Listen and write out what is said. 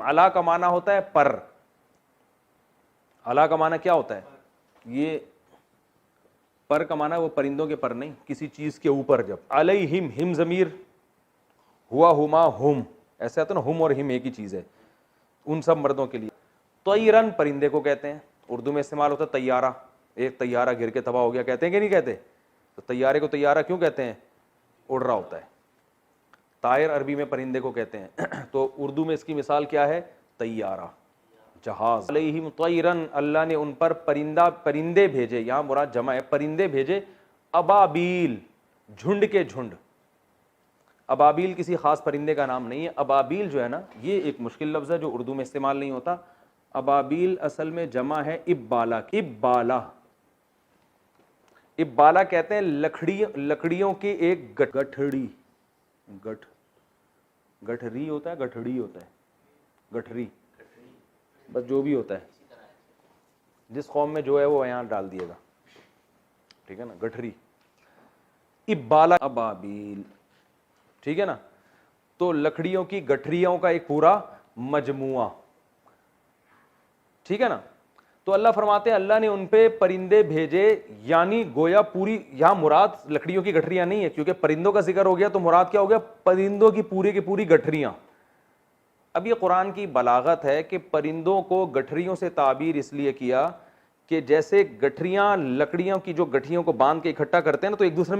علا کا معنی ہوتا ہے پر. علا کا معنی کیا ہوتا ہے؟ یہ پر کا معنی وہ پرندوں کے پر نہیں, کسی چیز کے اوپر. جب علیہم, ہم ضمیر ہوا ہما ہم, ایسا ہوتا ہے نا, ہم اور ہم ایک ہی چیز ہے, ان سب مردوں کے لیے. طیرن پرندے کو کہتے ہیں, اردو میں استعمال ہوتا ہے طیارہ. ایک طیارہ گر کے تباہ ہو گیا کہتے ہیں کہ نہیں کہتے؟ تو طیارے کو طیارہ کیوں کہتے ہیں؟ اڑ رہا ہوتا ہے. طائر عربی میں پرندے کو کہتے ہیں. تو اردو میں اس کی مثال کیا ہے؟ طیارہ, جہاز. علیہم طیرن, اللہ نے ان پر پرندے بھیجے, یہاں مراد جمع ہے, پرندے بھیجے. ابابیل, جھنڈ کے جھنڈ. ابابیل کسی خاص پرندے کا نام نہیں ہے. ابابیل جو ہے نا, یہ ایک مشکل لفظ ہے جو اردو میں استعمال نہیں ہوتا. ابابیل اصل میں جمع ہے ابالا. ابالا, ابالا کہتے ہیں لکڑیوں کی ایک گٹھڑی. گٹھری ہوتا ہے, گٹھڑی ہوتا ہے, گٹھری, بس جو بھی ہوتا ہے, جس قوم میں جو ہے وہ یہاں ڈال دیے گا, ٹھیک ہے نا, گٹھری. ابالا ابابیل, ٹھیک ہے نا. تو لکڑیوں کی گٹھریوں کا ایک پورا مجموعہ, ٹھیک ہے نا. تو اللہ فرماتے ہیں اللہ نے ان پہ پرندے بھیجے, یعنی گویا پوری, یہاں مراد لکڑیوں کی گٹھریاں نہیں ہے, کیونکہ پرندوں کا ذکر ہو گیا تو مراد کیا ہو گیا؟ پرندوں کی پوری گٹھریاں. اب یہ قرآن کی بلاغت ہے کہ پرندوں کو گٹھریوں سے تعبیر اس لیے کیا کہ جیسے گٹھریاں لکڑیوں کی جو گٹھیوں کو باندھ کے اکٹھا کرتے ہیں نا, تو ایک دوسرے میں